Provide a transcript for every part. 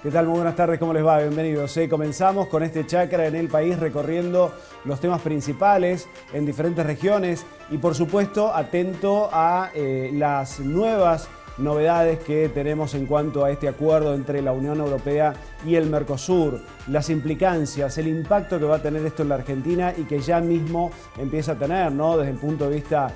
¿Qué tal? Muy buenas tardes, ¿cómo les va? Bienvenidos. Comenzamos con este Chakra en el país recorriendo los temas principales en diferentes regiones y por supuesto atento a las nuevas novedades que tenemos en cuanto a este acuerdo entre la Unión Europea y el Mercosur, las implicancias, el impacto que va a tener esto en la Argentina y que ya mismo empieza a tener, ¿no? Desde el punto de vista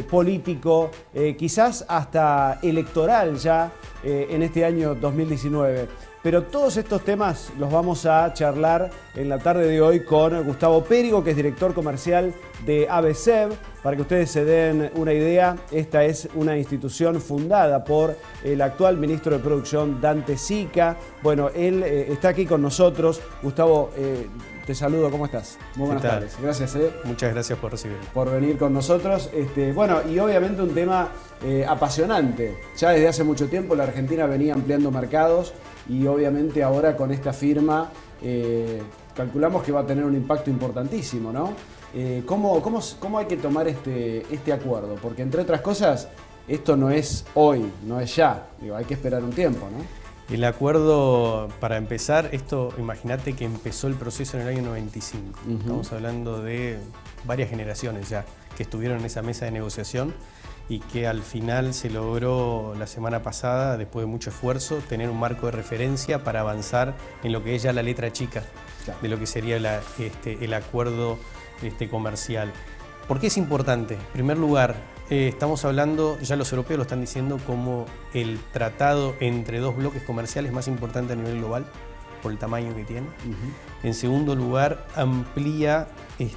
político, quizás hasta electoral ya en este año 2019. Pero todos estos temas los vamos a charlar en la tarde de hoy con Gustavo Perigo, que es director comercial de ABSEB. Para que ustedes se den una idea, esta es una institución fundada por el actual ministro de Producción, Dante Sica. Bueno, él está aquí con nosotros. Gustavo, te saludo, ¿cómo estás? Muy buenas tardes. Gracias. Muchas gracias por recibirme. Por venir con nosotros. Bueno, y obviamente un tema apasionante. Ya desde hace mucho tiempo la Argentina venía ampliando mercados y obviamente ahora con esta firma calculamos que va a tener un impacto importantísimo, ¿no? ¿Cómo hay que tomar este acuerdo? Porque entre otras cosas, esto no es hoy, no es ya. Digo, hay que esperar un tiempo, ¿no? El acuerdo, para empezar, imagínate que empezó el proceso en el año 95. Estamos hablando de varias generaciones ya que estuvieron en esa mesa de negociación y que al final se logró la semana pasada, después de mucho esfuerzo, tener un marco de referencia para avanzar en lo que es ya la letra chica de lo que sería el acuerdo comercial. ¿Por qué es importante? En primer lugar, estamos hablando, ya los europeos lo están diciendo, como el tratado entre dos bloques comerciales más importante a nivel global, por el tamaño que tiene. En segundo lugar, amplía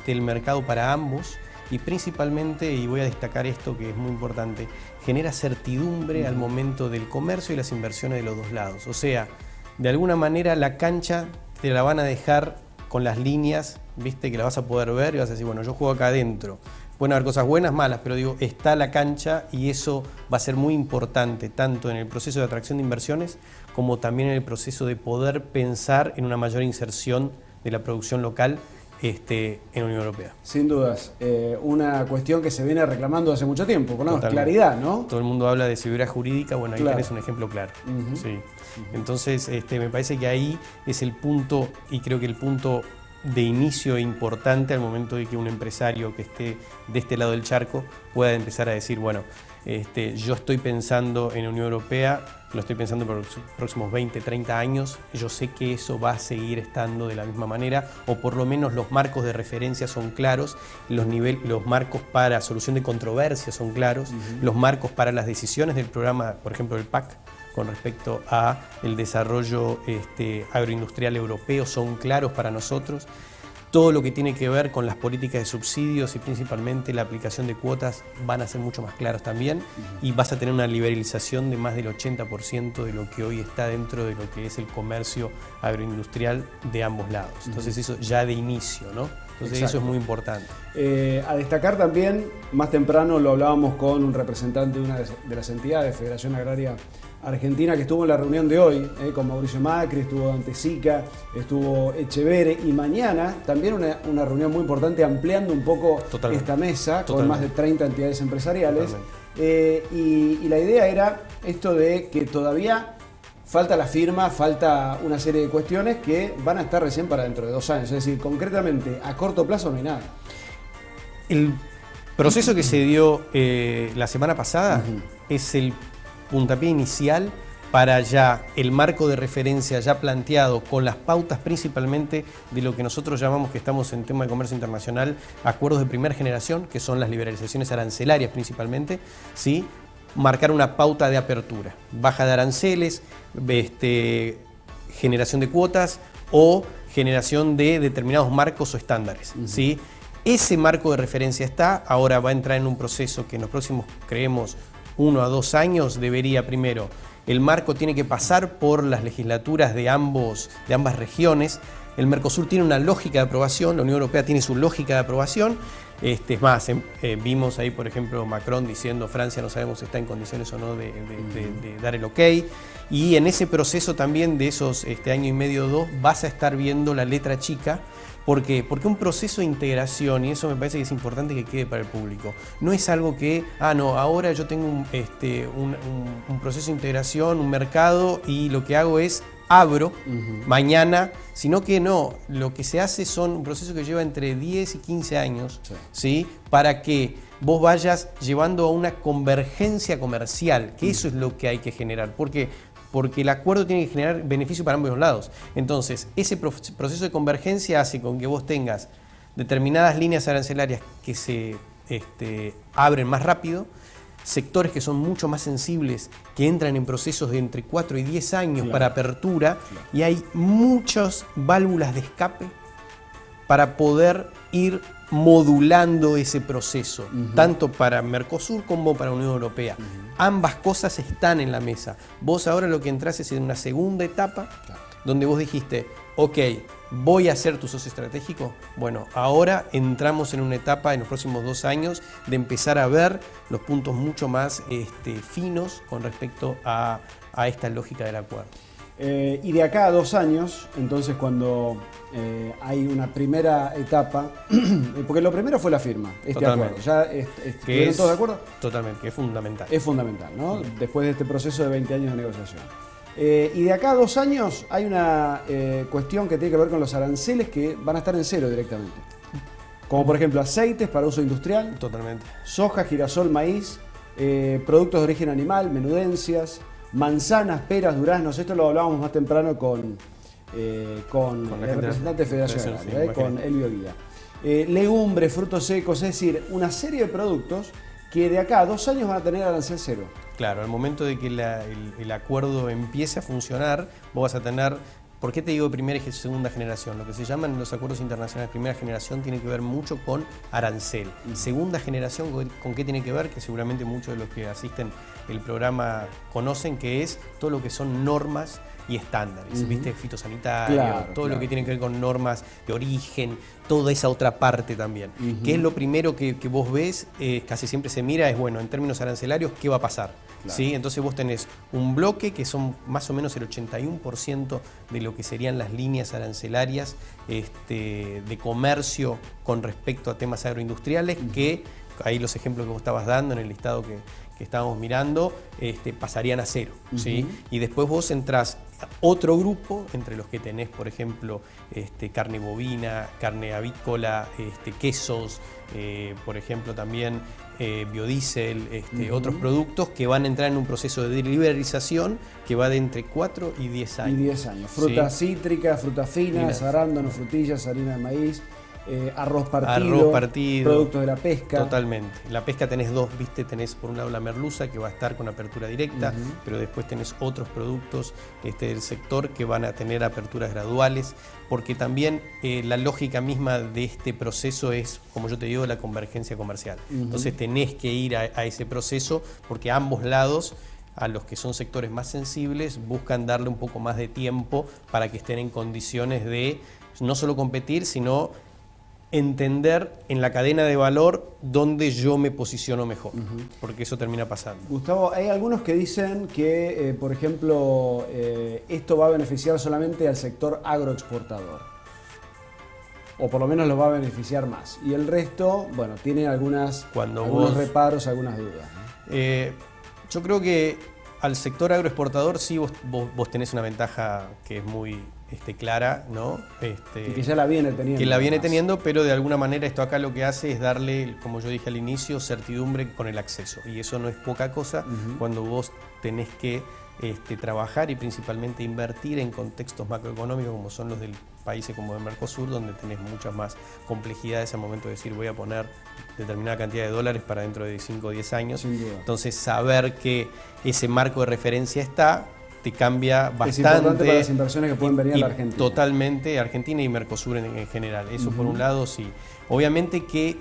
el mercado para ambos y principalmente, y voy a destacar esto que es muy importante, genera certidumbre al momento del comercio y las inversiones de los dos lados. O sea, de alguna manera la cancha te la van a dejar con las líneas, viste, que la vas a poder ver y vas a decir, bueno, yo juego acá adentro. Pueden haber cosas buenas, malas, pero digo, está la cancha y eso va a ser muy importante, tanto en el proceso de atracción de inversiones como también en el proceso de poder pensar en una mayor inserción de la producción local en la Unión Europea. Sin dudas, una cuestión que se viene reclamando hace mucho tiempo, con claridad, ¿no? Todo el mundo habla de seguridad jurídica, bueno, ahí tenés un ejemplo claro. Sí. Entonces, me parece que ahí es el punto, y creo que el punto de inicio importante al momento de que un empresario que esté de este lado del charco pueda empezar a decir, bueno, yo estoy pensando en la Unión Europea, lo estoy pensando por los próximos 20, 30 años, yo sé que eso va a seguir estando de la misma manera, o por lo menos los marcos de referencia son claros, los marcos para solución de controversias son claros, los marcos para las decisiones del programa, por ejemplo, el PAC, con respecto a el desarrollo agroindustrial europeo son claros para nosotros. Todo lo que tiene que ver con las políticas de subsidios y principalmente la aplicación de cuotas van a ser mucho más claros también y vas a tener una liberalización de más del 80% de lo que hoy está dentro de lo que es el comercio agroindustrial de ambos lados. Entonces eso ya de inicio, ¿no? Entonces eso es muy importante. A destacar también, más temprano lo hablábamos con un representante de una de las entidades, Federación Agraria Argentina, que estuvo en la reunión de hoy, con Mauricio Macri, estuvo Dante Sica, estuvo Echevere, y mañana también una reunión muy importante ampliando un poco esta mesa con más de 30 entidades empresariales. Y la idea era esto de que todavía falta la firma, falta una serie de cuestiones que van a estar recién para dentro de 2 años. Es decir, concretamente, a corto plazo no hay nada. El proceso que se dio la semana pasada es el puntapié inicial para ya el marco de referencia ya planteado con las pautas principalmente de lo que nosotros llamamos, que estamos en tema de comercio internacional, acuerdos de primera generación, que son las liberalizaciones arancelarias principalmente, ¿sí? Marcar una pauta de apertura, baja de aranceles, generación de cuotas o generación de determinados marcos o estándares, ¿sí? Ese marco de referencia está, ahora va a entrar en un proceso que en los próximos, creemos, 1 a 2 años debería primero, el marco tiene que pasar por las legislaturas de ambas regiones. El Mercosur tiene una lógica de aprobación, la Unión Europea tiene su lógica de aprobación. Es más, vimos ahí, por ejemplo, Macron diciendo Francia no sabemos si está en condiciones o no de dar el ok. Y en ese proceso también de esos año y medio o 2 vas a estar viendo la letra chica. ¿Por qué? Porque un proceso de integración, y eso me parece que es importante que quede para el público, no es algo que, no, ahora yo tengo un proceso de integración, un mercado, y lo que hago es abro mañana, sino que no, lo que se hace son un proceso que lleva entre 10 y 15 años, ¿sí? Para que vos vayas llevando a una convergencia comercial, que eso es lo que hay que generar. ¿Por qué? Porque el acuerdo tiene que generar beneficio para ambos lados. Entonces, ese proceso de convergencia hace con que vos tengas determinadas líneas arancelarias que se abren más rápido, sectores que son mucho más sensibles, que entran en procesos de entre 4 y 10 años para apertura, y hay muchas válvulas de escape para poder ir modulando ese proceso, tanto para Mercosur como para Unión Europea. Ambas cosas están en la mesa. Vos ahora lo que entrás es en una segunda etapa, donde vos dijiste, ok, voy a ser tu socio estratégico. Bueno, ahora entramos en una etapa en los próximos 2 años de empezar a ver los puntos mucho más finos con respecto a esta lógica del acuerdo. Y de acá a 2 años, entonces cuando hay una primera etapa, porque lo primero fue la firma, acuerdo. ¿Ya estuvieron todos de acuerdo? Totalmente, que es fundamental. Es fundamental, ¿no? Después de este proceso de 20 años de negociación. Y de acá a 2 años hay una cuestión que tiene que ver con los aranceles que van a estar en cero directamente. Como por ejemplo aceites para uso industrial. Totalmente. Soja, girasol, maíz, productos de origen animal, menudencias, manzanas, peras, duraznos. Esto lo hablábamos más temprano con el representante de Federación Agraria, con Elvio Guía. Legumbres, frutos secos, es decir, una serie de productos que de acá a 2 años van a tener arancel cero. Claro, al momento de que el acuerdo empiece a funcionar, vos vas a tener, ¿por qué te digo primera y segunda generación? Lo que se llaman los acuerdos internacionales primera generación tiene que ver mucho con arancel. Segunda generación, ¿con qué tiene que ver? Que seguramente muchos de los que asisten el programa conocen, que es todo lo que son normas y estándares, ¿viste? Fitosanitario, todo lo que tiene que ver con normas de origen, toda esa otra parte también. ¿Qué es lo primero que vos ves? Casi siempre se mira, es bueno, en términos arancelarios, ¿qué va a pasar? ¿Sí? Entonces vos tenés un bloque que son más o menos el 81% de lo que serían las líneas arancelarias de comercio con respecto a temas agroindustriales, que ahí los ejemplos que vos estabas dando en el listado que estábamos mirando, pasarían a cero, ¿sí? Y después vos entrás otro grupo, entre los que tenés, por ejemplo, carne bovina, carne avícola, quesos, por ejemplo, también biodiesel, otros productos que van a entrar en un proceso de liberalización que va de entre 4 y 10 años. Y 10 años. Frutas cítricas, frutas finas, arándanos, frutillas, harina de maíz. Arroz partido, productos de la pesca. Totalmente. La pesca tenés dos, ¿viste? Tenés por un lado la merluza, que va a estar con apertura directa, pero después tenés otros productos del sector que van a tener aperturas graduales, porque también la lógica misma de este proceso es, como yo te digo, la convergencia comercial. Entonces tenés que ir a ese proceso, porque ambos lados, a los que son sectores más sensibles, buscan darle un poco más de tiempo para que estén en condiciones de no solo competir, sino entender en la cadena de valor dónde yo me posiciono mejor, porque eso termina pasando. Gustavo, hay algunos que dicen que, por ejemplo, esto va a beneficiar solamente al sector agroexportador, o por lo menos lo va a beneficiar más, y el resto, bueno, tiene algunos reparos, algunas dudas, ¿no? Yo creo que al sector agroexportador sí vos tenés una ventaja que es muy clara, ¿no? Y que ya la viene teniendo. Que la viene teniendo, pero de alguna manera esto acá lo que hace es darle, como yo dije al inicio, certidumbre con el acceso. Y eso no es poca cosa cuando vos tenés que trabajar y principalmente invertir en contextos macroeconómicos como son los del países como el Mercosur, donde tenés muchas más complejidades al momento de decir voy a poner determinada cantidad de dólares para dentro de 5 o 10 años. Entonces saber que ese marco de referencia está, te cambia bastante. Es importante para las inversiones que pueden venir a la Argentina. Totalmente, Argentina y Mercosur en general. Eso por un lado, sí. Obviamente que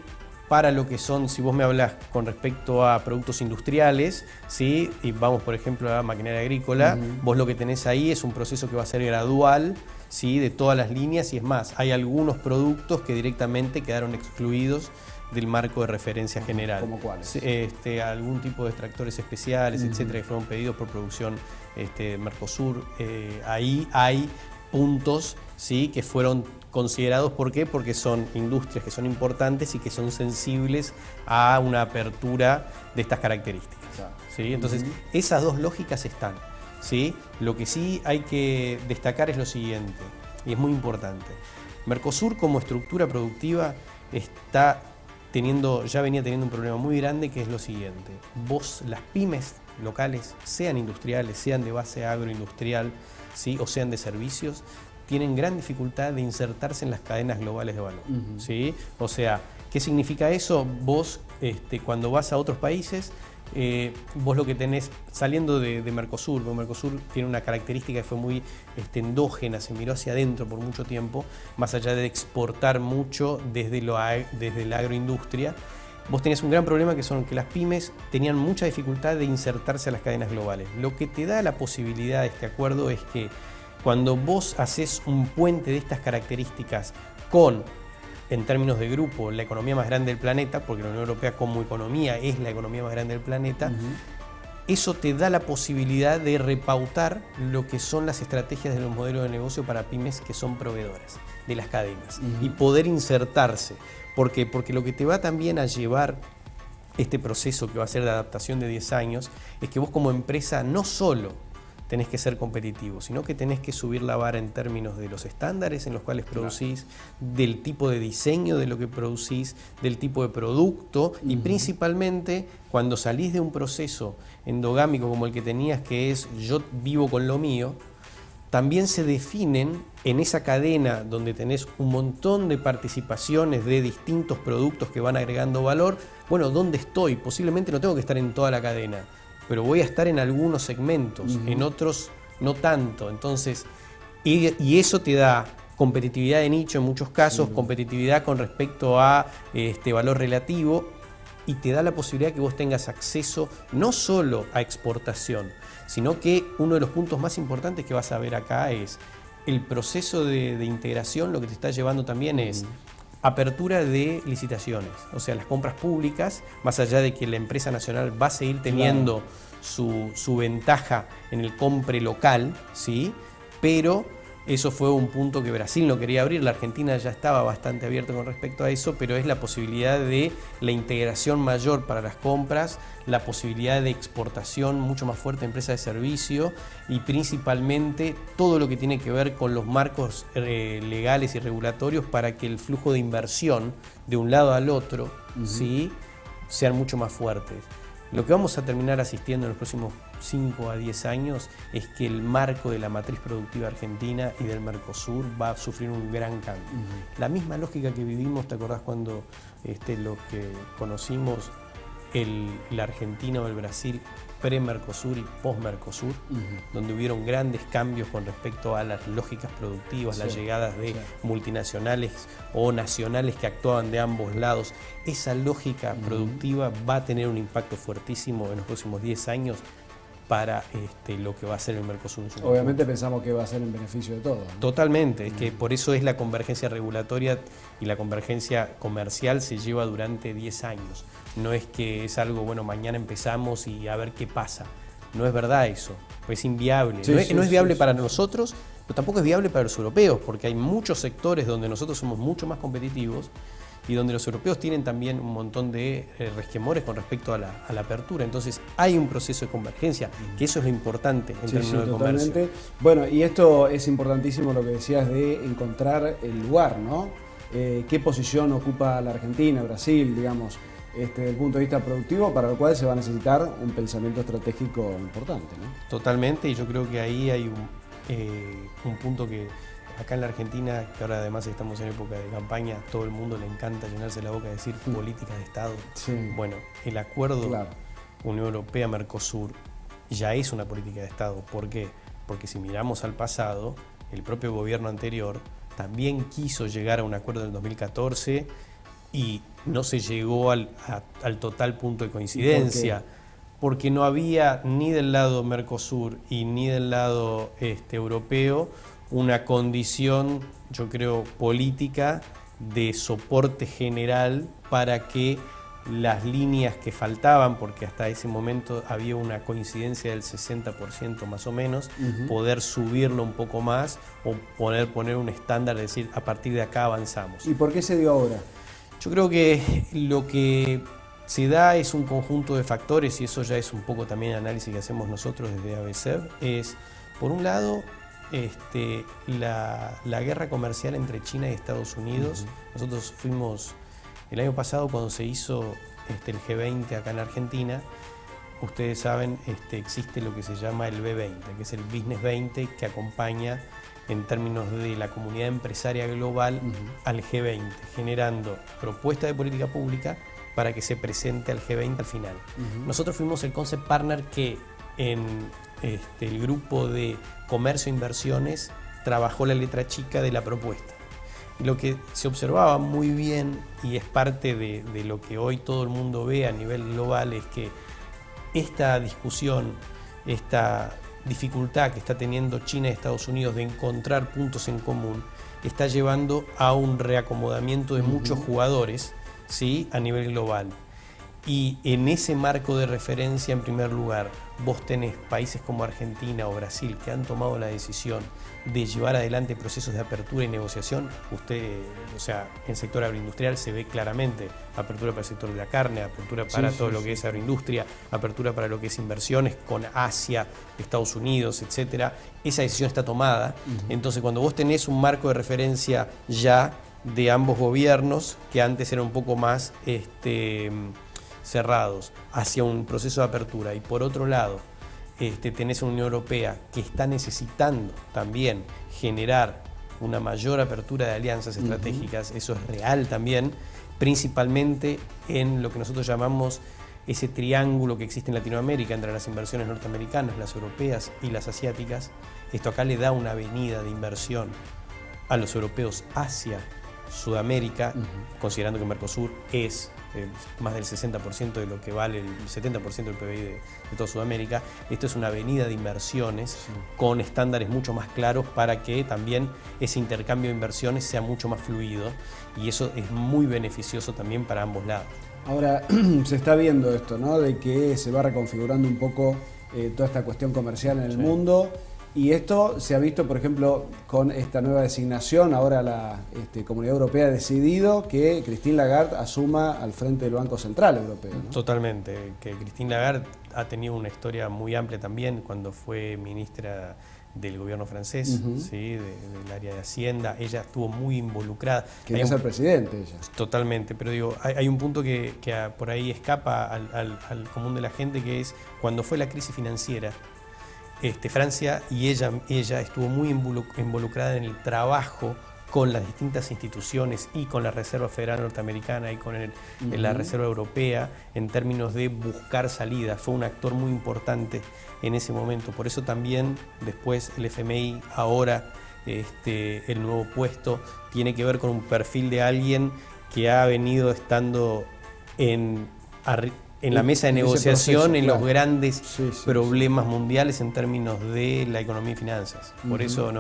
para lo que son, si vos me hablas con respecto a productos industriales, ¿sí? Y vamos por ejemplo a maquinaria agrícola, vos lo que tenés ahí es un proceso que va a ser gradual, ¿sí? De todas las líneas, y es más, hay algunos productos que directamente quedaron excluidos del marco de referencia general. ¿Cómo cuáles? Algún tipo de extractores especiales, etcétera, que fueron pedidos por producción Mercosur. Ahí hay puntos, ¿sí? Que fueron considerados. ¿Por qué? Porque son industrias que son importantes y que son sensibles a una apertura de estas características. ¿Sí? Entonces, esas dos lógicas están. ¿sí? Lo que sí hay que destacar es lo siguiente, y es muy importante. Mercosur como estructura productiva ya venía teniendo un problema muy grande, que es lo siguiente. Las pymes locales, sean industriales, sean de base agroindustrial, ¿sí? O sean de servicios, tienen gran dificultad de insertarse en las cadenas globales de valor. ¿Sí? O sea, ¿qué significa eso? Vos, cuando vas a otros países, vos lo que tenés, saliendo de Mercosur, porque Mercosur tiene una característica que fue muy endógena, se miró hacia adentro por mucho tiempo, más allá de exportar mucho desde la agroindustria. Vos tenés un gran problema que las pymes tenían mucha dificultad de insertarse a las cadenas globales. Lo que te da la posibilidad de este acuerdo es que cuando vos haces un puente de estas características en términos de grupo, la economía más grande del planeta, porque la Unión Europea como economía es la economía más grande del planeta, eso te da la posibilidad de repautar lo que son las estrategias de los modelos de negocio para pymes que son proveedoras de las cadenas y poder insertarse. ¿Por qué? Porque lo que te va también a llevar este proceso que va a ser de adaptación de 10 años es que vos como empresa no solo tenés que ser competitivo, sino que tenés que subir la vara en términos de los estándares en los cuales producís, del tipo de diseño de lo que producís, del tipo de producto y principalmente cuando salís de un proceso endogámico como el que tenías, que es yo vivo con lo mío, también se definen en esa cadena donde tenés un montón de participaciones de distintos productos que van agregando valor. Bueno, ¿dónde estoy? Posiblemente no tengo que estar en toda la cadena, pero voy a estar en algunos segmentos, en otros no tanto. Entonces, y eso te da competitividad de nicho en muchos casos, competitividad con respecto a valor relativo, y te da la posibilidad que vos tengas acceso no solo a exportación, sino que uno de los puntos más importantes que vas a ver acá es el proceso de integración. Lo que te está llevando también es apertura de licitaciones, o sea, las compras públicas, más allá de que la empresa nacional va a seguir teniendo su ventaja en el compre local, ¿sí? Pero eso fue un punto que Brasil no quería abrir, la Argentina ya estaba bastante abierta con respecto a eso, pero es la posibilidad de la integración mayor para las compras, la posibilidad de exportación mucho más fuerte de empresas de servicio y principalmente todo lo que tiene que ver con los marcos legales y regulatorios para que el flujo de inversión de un lado al otro, ¿sí? sean mucho más fuertes. Lo que vamos a terminar asistiendo en los próximos 5 a 10 años es que el marco de la matriz productiva argentina y del Mercosur va a sufrir un gran cambio. La misma lógica que vivimos, ¿te acordás cuando lo que conocimos la Argentina o el Brasil pre-Mercosur y post-Mercosur, donde hubieron grandes cambios con respecto a las lógicas productivas, las llegadas de multinacionales o nacionales que actuaban de ambos lados? Esa lógica productiva va a tener un impacto fuertísimo en los próximos 10 años para lo que va a ser el Mercosur en su conjunto. Obviamente pensamos que va a ser en beneficio de todos, ¿no? Totalmente, es que por eso es la convergencia regulatoria y la convergencia comercial se lleva durante 10 años. No es que es algo, bueno, mañana empezamos y a ver qué pasa. No es verdad eso, es inviable. No es viable para nosotros, pero tampoco es viable para los europeos, porque hay muchos sectores donde nosotros somos mucho más competitivos y donde los europeos tienen también un montón de resquemores con respecto a la apertura. Entonces hay un proceso de convergencia, que eso es lo importante en términos de comercio. Bueno, y esto es importantísimo lo que decías de encontrar el lugar, ¿no? ¿Qué posición ocupa la Argentina, Brasil, digamos, desde el punto de vista productivo, para lo cual se va a necesitar un pensamiento estratégico importante, ¿no? Totalmente, y yo creo que ahí hay un punto que acá en la Argentina, que ahora además estamos en época de campaña, todo el mundo le encanta llenarse la boca de decir política de Estado. Bueno, el acuerdo Unión Europea-Mercosur ya es una política de Estado. ¿Por qué? Porque si miramos al pasado, el propio gobierno anterior también quiso llegar a un acuerdo en el 2014 y no se llegó al total punto de coincidencia. Porque no había ni del lado Mercosur y ni del lado europeo una condición, yo creo, política de soporte general para que las líneas que faltaban, porque hasta ese momento había una coincidencia del 60% más o menos, poder subirlo un poco más o poner un estándar, es decir, a partir de acá avanzamos. ¿Y por qué se dio ahora? Yo creo que lo que se da es un conjunto de factores, y eso ya es un poco también el análisis que hacemos nosotros desde ABCEB, es, por un lado, la guerra comercial entre China y Estados Unidos. Nosotros fuimos, el año pasado cuando se hizo el G20 acá en Argentina, ustedes saben, existe lo que se llama el B20, que es el Business 20, que acompaña en términos de la comunidad empresaria global al G20, generando propuestas de política pública para que se presente al G20 al final. Nosotros fuimos el concept partner que en el grupo de comercio e inversiones trabajó la letra chica de la propuesta. Y lo que se observaba muy bien, y es parte de lo que hoy todo el mundo ve a nivel global, es que esta discusión, esta dificultad que está teniendo China y Estados Unidos de encontrar puntos en común, está llevando a un reacomodamiento de muchos jugadores, ¿sí?, a nivel global. Y en ese marco de referencia, en primer lugar, vos tenés países como Argentina o Brasil que han tomado la decisión de llevar adelante procesos de apertura y negociación. O sea, en el sector agroindustrial se ve claramente apertura para el sector de la carne, apertura para todo lo que es agroindustria, apertura para lo que es inversiones con Asia, Estados Unidos, etcétera. Esa decisión está tomada. Entonces, cuando vos tenés un marco de referencia ya de ambos gobiernos, que antes eran un poco más cerrados hacia un proceso de apertura, y por otro lado tenés una Unión Europea que está necesitando también generar una mayor apertura de alianzas estratégicas, eso es real también, principalmente en lo que nosotros llamamos ese triángulo que existe en Latinoamérica entre las inversiones norteamericanas, las europeas y las asiáticas. Esto acá le da una avenida de inversión a los europeos hacia Sudamérica, considerando que Mercosur es más del 60% de lo que vale el 70% del PBI de toda Sudamérica. Esto es una avenida de inversiones con estándares mucho más claros para que también ese intercambio de inversiones sea mucho más fluido, y eso es muy beneficioso también para ambos lados. Ahora se está viendo esto, ¿no?, de que se va reconfigurando un poco toda esta cuestión comercial en el mundo. Y esto se ha visto, por ejemplo, con esta nueva designación. Ahora la Comunidad Europea ha decidido que Christine Lagarde asuma al frente del Banco Central Europeo, ¿no? Totalmente, que Christine Lagarde ha tenido una historia muy amplia también cuando fue ministra del gobierno francés, ¿sí?, del área de Hacienda. Ella estuvo muy involucrada. Quería ser presidente ella. Totalmente, pero digo, hay un punto que por ahí escapa al común de la gente, que es cuando fue la crisis financiera. Francia y ella estuvo muy involucrada en el trabajo con las distintas instituciones y con la Reserva Federal Norteamericana y con la Reserva Europea en términos de buscar salidas. Fue un actor muy importante en ese momento. Por eso también después el FMI, ahora el nuevo puesto, tiene que ver con un perfil de alguien que ha venido estando en la mesa de negociación, en los grandes problemas mundiales en términos de la economía y finanzas. Por eso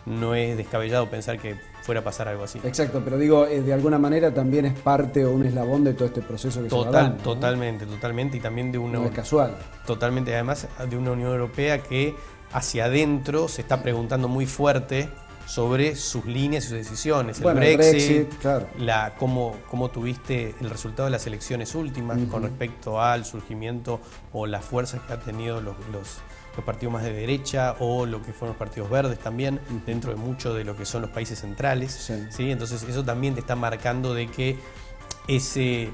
no es descabellado pensar que fuera a pasar algo así. Exacto, pero digo, de alguna manera también es parte o un eslabón de todo este proceso que se va dando, ¿no? Totalmente, y también de una... No es casual. Totalmente, además de una Unión Europea que hacia adentro se está preguntando muy fuerte sobre sus líneas y sus decisiones. El Brexit, claro. Cómo tuviste el resultado de las elecciones últimas con respecto al surgimiento o las fuerzas que han tenido los partidos más de derecha, o lo que fueron los partidos verdes también, dentro de mucho de lo que son los países centrales. ¿Sí? Entonces eso también te está marcando de que ese,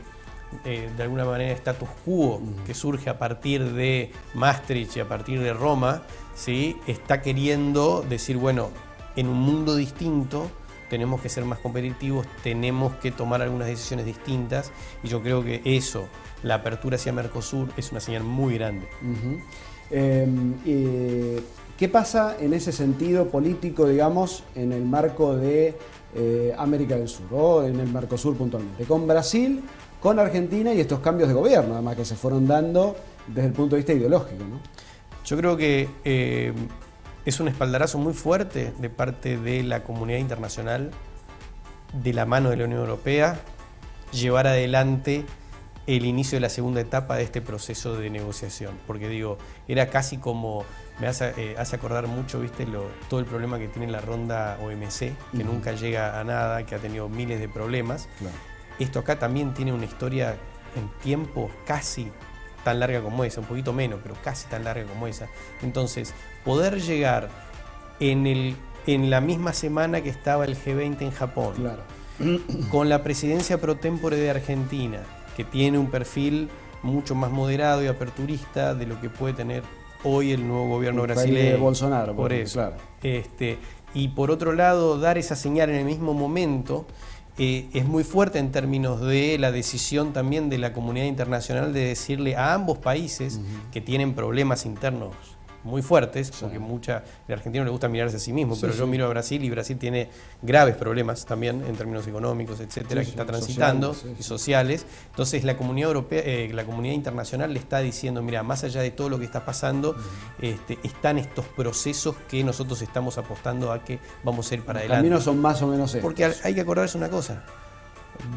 de alguna manera, status quo que surge a partir de Maastricht y a partir de Roma, ¿sí?, está queriendo decir, bueno, en un mundo distinto tenemos que ser más competitivos, tenemos que tomar algunas decisiones distintas, y yo creo que eso, la apertura hacia Mercosur, es una señal muy grande. ¿Qué pasa en ese sentido político, digamos, en el marco de América del Sur, o en el Mercosur puntualmente, con Brasil, con Argentina y estos cambios de gobierno, además, que se fueron dando desde el punto de vista ideológico, ¿no? Yo creo que es un espaldarazo muy fuerte de parte de la comunidad internacional, de la mano de la Unión Europea, llevar adelante el inicio de la segunda etapa de este proceso de negociación. Porque digo, era casi como, me hace acordar mucho, ¿viste?, todo el problema que tiene la ronda OMC, que nunca llega a nada, que ha tenido miles de problemas. Claro. Esto acá también tiene una historia en tiempo casi tan larga como esa, un poquito menos, pero casi tan larga como esa. Entonces, poder llegar en la misma semana que estaba el G20 en Japón, claro, con la presidencia pro tempore de Argentina, que tiene un perfil mucho más moderado y aperturista de lo que puede tener hoy el nuevo gobierno brasileño. De Bolsonaro, por eso. Claro. Y por otro lado, dar esa señal en el mismo momento es muy fuerte en términos de la decisión también de la comunidad internacional de decirle a ambos países que tienen problemas internos muy fuertes, porque el argentino le gusta mirarse a sí mismo, pero yo miro a Brasil y Brasil tiene graves problemas también en términos económicos, etcétera, que está transitando, y sociales. Entonces la comunidad europea, la comunidad internacional le está diciendo, mira, más allá de todo lo que está pasando, están estos procesos que nosotros estamos apostando a que vamos a ir para adelante. Los caminos son más o menos estos. Porque hay que acordarse una cosa.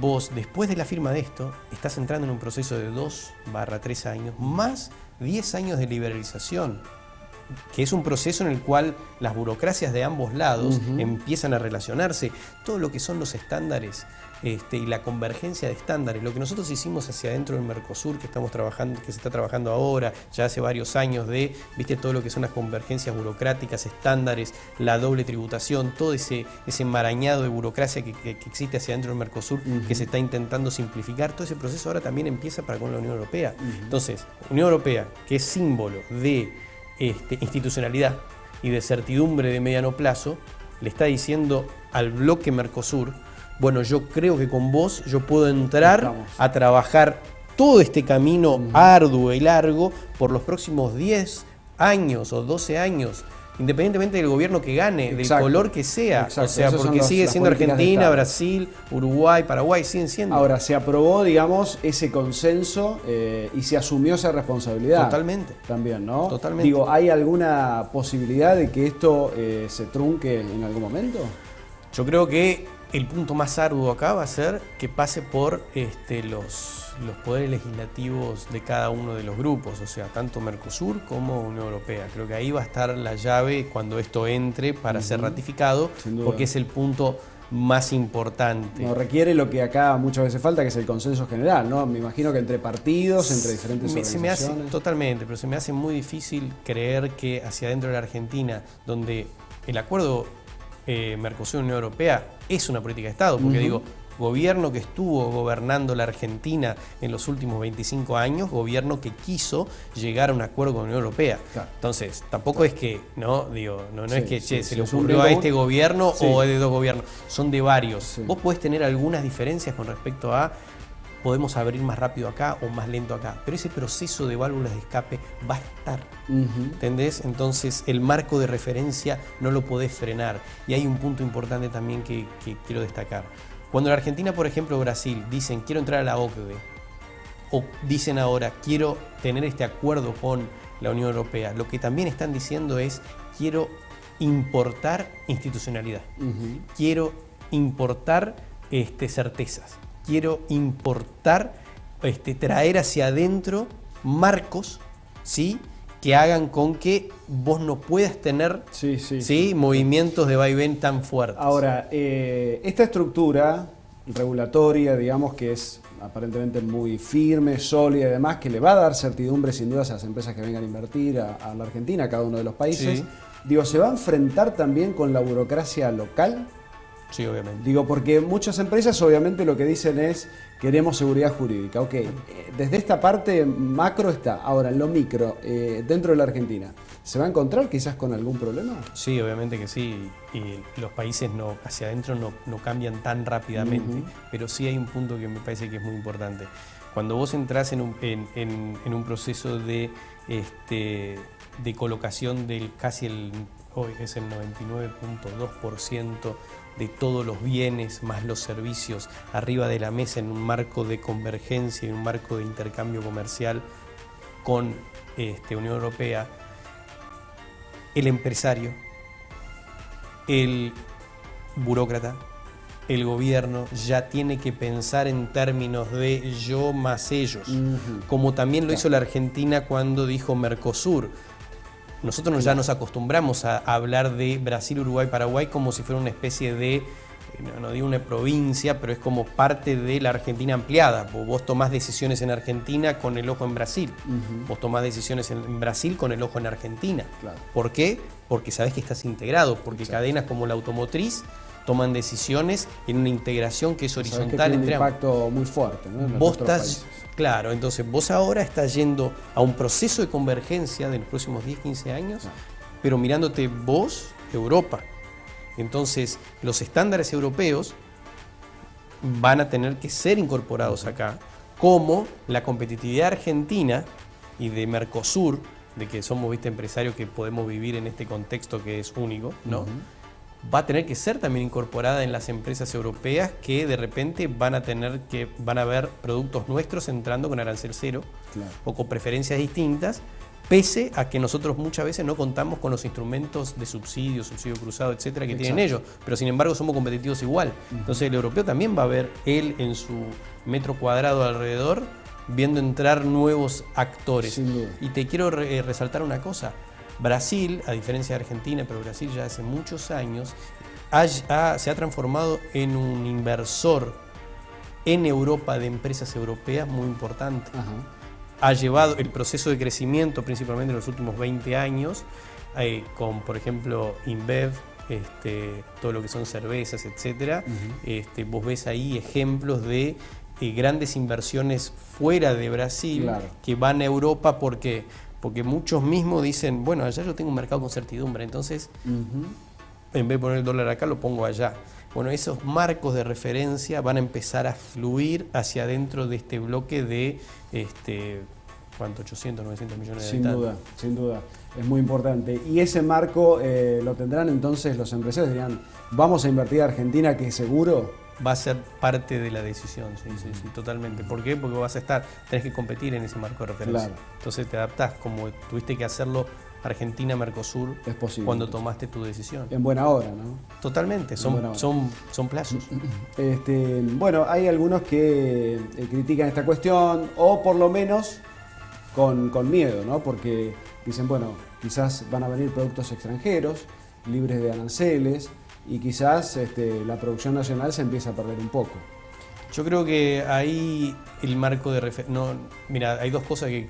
Vos, después de la firma de esto, estás entrando en un proceso de 2-3 años, más 10 años de liberalización, que es un proceso en el cual las burocracias de ambos lados empiezan a relacionarse. Todo lo que son los estándares y la convergencia de estándares, lo que nosotros hicimos hacia adentro del Mercosur, que estamos trabajando, que se está trabajando ahora, ya hace varios años, viste, todo lo que son las convergencias burocráticas, estándares, la doble tributación, todo ese enmarañado de burocracia que existe hacia adentro del Mercosur, que se está intentando simplificar. Todo ese proceso ahora también empieza para con la Unión Europea. Entonces, Unión Europea, que es símbolo de institucionalidad y de certidumbre de mediano plazo, le está diciendo al bloque Mercosur, bueno, yo creo que con vos yo puedo entrar a trabajar todo este camino arduo y largo por los próximos 10 años o 12 años, independientemente del gobierno que gane, del color que sea. O sea, porque sigue siendo Argentina, Brasil, Uruguay, Paraguay, siguen siendo. Ahora, se aprobó, digamos, ese consenso y se asumió esa responsabilidad. Totalmente. También, ¿no? Totalmente. Digo, ¿hay alguna posibilidad de que esto se trunque en algún momento? Yo creo que el punto más arduo acá va a ser que pase por los poderes legislativos de cada uno de los grupos, o sea, tanto Mercosur como Unión Europea. Creo que ahí va a estar la llave cuando esto entre para ser ratificado, porque es el punto más importante. No requiere lo que acá muchas veces falta, que es el consenso general, ¿no? Me imagino que entre partidos, entre diferentes organizaciones. Totalmente, pero se me hace muy difícil creer que hacia adentro de la Argentina, donde el acuerdo Mercosur-Unión Europea es una política de Estado, porque digo, gobierno que estuvo gobernando la Argentina en los últimos 25 años, gobierno que quiso llegar a un acuerdo con la Unión Europea. Claro. Entonces, tampoco es que, no es que se le ocurrió a este gobierno o es de dos gobiernos, son de varios. Vos podés tener algunas diferencias con respecto a podemos abrir más rápido acá o más lento acá, pero ese proceso de válvulas de escape va a estar, ¿entendés? Entonces el marco de referencia no lo podés frenar. Y hay un punto importante también que quiero destacar. Cuando la Argentina, por ejemplo, o Brasil dicen quiero entrar a la OCDE, o dicen ahora quiero tener este acuerdo con la Unión Europea, lo que también están diciendo es quiero importar institucionalidad, quiero importar certezas, quiero importar, traer hacia adentro marcos, ¿sí?, que hagan con que vos no puedas tener movimientos de vaivén tan fuertes. Ahora, esta estructura regulatoria, digamos, que es aparentemente muy firme, sólida y demás, que le va a dar certidumbre sin duda a las empresas que vengan a invertir a la Argentina, a cada uno de los países, digo, ¿se va a enfrentar también con la burocracia local? Sí, obviamente. Digo, porque muchas empresas obviamente lo que dicen es queremos seguridad jurídica. Ok, desde esta parte macro está. Ahora, en lo micro, dentro de la Argentina, ¿se va a encontrar quizás con algún problema? Sí, obviamente que sí. Y los países hacia adentro no cambian tan rápidamente, pero sí hay un punto que me parece que es muy importante. Cuando vos entrás en un proceso de colocación del hoy es el 99.2% de todos los bienes más los servicios arriba de la mesa en un marco de convergencia y un marco de intercambio comercial con Unión Europea, el empresario, el burócrata, el gobierno ya tiene que pensar en términos de yo más ellos, como también lo hizo la Argentina cuando dijo Mercosur. Nosotros ya nos acostumbramos a hablar de Brasil, Uruguay, Paraguay como si fuera una especie de no digo una provincia, pero es como parte de la Argentina ampliada. Vos tomás decisiones en Argentina con el ojo en Brasil. Vos tomás decisiones en Brasil con el ojo en Argentina. Claro. ¿Por qué? Porque sabés que estás integrado, porque cadenas como la automotriz toman decisiones en una integración que es horizontal. Sabés que tiene entre un impacto muy fuerte, ¿no? En vos otros estás, países. claro, entonces vos ahora estás yendo a un proceso de convergencia de los próximos 10, 15 años, pero mirándote vos, Europa. Entonces, los estándares europeos van a tener que ser incorporados acá, como la competitividad argentina y de Mercosur, de que somos, viste, empresarios que podemos vivir en este contexto que es único, ¿no? Va a tener que ser también incorporada en las empresas europeas que de repente van a ver productos nuestros entrando con arancel cero o con preferencias distintas, pese a que nosotros muchas veces no contamos con los instrumentos de subsidio cruzado, etcétera, que tienen ellos, pero sin embargo somos competitivos igual. Entonces el europeo también va a ver él en su metro cuadrado alrededor viendo entrar nuevos actores. Sin duda. Y te quiero resaltar una cosa. Brasil, a diferencia de Argentina, pero Brasil ya hace muchos años, se ha transformado en un inversor en Europa de empresas europeas muy importante. Ha llevado el proceso de crecimiento, principalmente en los últimos 20 años, con, por ejemplo, InBev, todo lo que son cervezas, etcétera. Vos ves ahí ejemplos de grandes inversiones fuera de Brasil que van a Europa. ¿Por qué? Porque muchos mismos dicen, bueno, allá yo tengo un mercado con certidumbre, entonces en vez de poner el dólar acá, lo pongo allá. Bueno, esos marcos de referencia van a empezar a fluir hacia adentro de este bloque de, ¿cuánto? 800, 900 millones de habitantes. Sin duda, es muy importante. Y ese marco lo tendrán entonces los empresarios, dirán, vamos a invertir a Argentina, que es seguro. Va a ser parte de la decisión, sí, totalmente. ¿Por qué? Porque tenés que competir en ese marco de referencia. Entonces te adaptás, como tuviste que hacerlo Argentina-Mercosur cuando tomaste tu decisión. En buena hora, ¿no? Totalmente, son plazos. Bueno, hay algunos que critican esta cuestión, o por lo menos con miedo, ¿no? Porque dicen, bueno, quizás van a venir productos extranjeros, libres de aranceles, y quizás la producción nacional se empieza a perder un poco. Yo creo que ahí el marco de referencia... mira, hay dos cosas que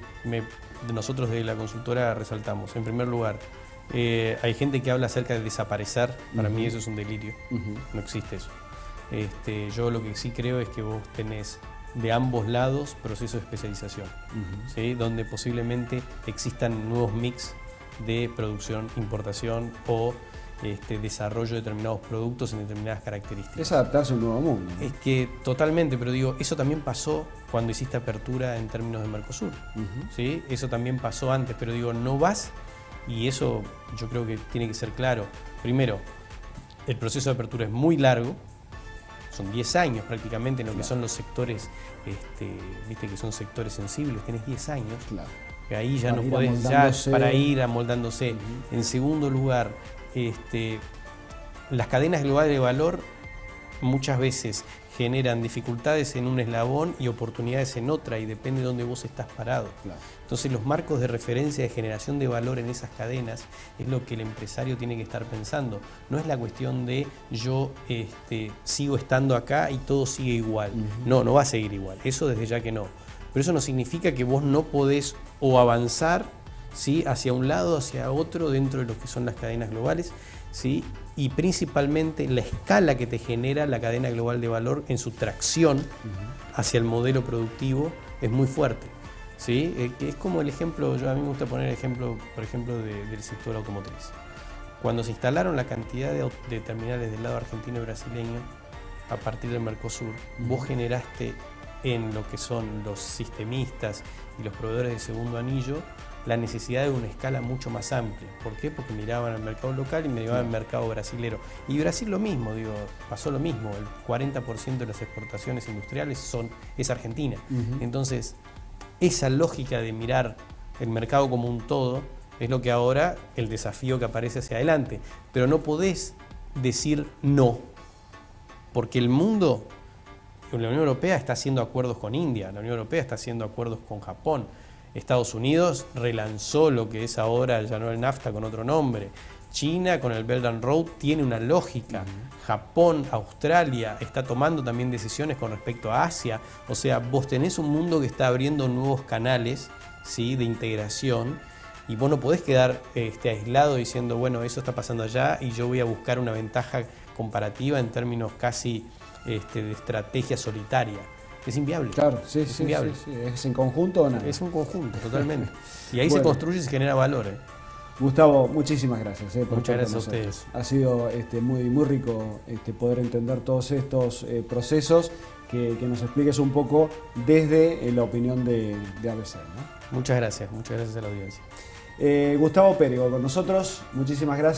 nosotros de la consultora resaltamos. En primer lugar, hay gente que habla acerca de desaparecer. Para mí eso es un delirio. No existe eso. Yo lo que sí creo es que vos tenés de ambos lados procesos de especialización, ¿sí? Donde posiblemente existan nuevos mix de producción, importación o desarrollo de determinados productos en determinadas características. Es adaptarse a un nuevo mundo, ¿no? Es que totalmente, pero digo, eso también pasó cuando hiciste apertura en términos de Mercosur. ¿Sí? Eso también pasó antes, pero digo, no vas, y eso yo creo que tiene que ser claro. Primero, el proceso de apertura es muy largo, son 10 años prácticamente en lo que son los sectores, viste que son sectores sensibles, tenés 10 años. Que ahí ya no podés, para ir amoldándose. En segundo lugar, las cadenas globales de valor muchas veces generan dificultades en un eslabón y oportunidades en otra, y depende de dónde vos estás parado. Entonces los marcos de referencia de generación de valor en esas cadenas es lo que el empresario tiene que estar pensando. No es la cuestión de yo sigo estando acá y todo sigue igual. No va a seguir igual, eso desde ya que no. Pero eso no significa que vos no podés o avanzar, ¿sí?, hacia un lado, hacia otro, dentro de lo que son las cadenas globales, ¿sí? Y principalmente la escala que te genera la cadena global de valor en su tracción hacia el modelo productivo es muy fuerte, ¿sí? Es como el ejemplo, a mí me gusta poner el ejemplo, por ejemplo, del sector automotriz. Cuando se instalaron la cantidad de terminales del lado argentino y brasileño a partir del Mercosur, vos generaste en lo que son los sistemistas y los proveedores de segundo anillo la necesidad de una escala mucho más amplia. ¿Por qué? Porque miraban al mercado local y miraban al mercado brasilero. Y Brasil lo mismo, pasó lo mismo. El 40% de las exportaciones industriales es Argentina. Entonces, esa lógica de mirar el mercado como un todo es lo que ahora, el desafío que aparece hacia adelante. Pero no podés decir no, porque el mundo, la Unión Europea está haciendo acuerdos con India, la Unión Europea está haciendo acuerdos con Japón, Estados Unidos relanzó lo que es ahora ya no el NAFTA con otro nombre. China con el Belt and Road tiene una lógica. Japón, Australia está tomando también decisiones con respecto a Asia. O sea, vos tenés un mundo que está abriendo nuevos canales, ¿sí?, de integración, y vos no podés quedar aislado diciendo, bueno, eso está pasando allá y yo voy a buscar una ventaja comparativa en términos casi de estrategia solitaria. Es inviable. Claro, sí, es inviable. Sí. ¿Es en conjunto o nada? Es un conjunto, totalmente. Y ahí Bueno, se construye y se genera valor. Gustavo, muchísimas gracias por Muchas estar gracias con a nosotros. ustedes. Ha sido muy rico poder entender todos estos procesos, que nos expliques un poco desde la opinión de ABC, ¿no? Muchas gracias a la audiencia. Gustavo Pérez con nosotros, muchísimas gracias.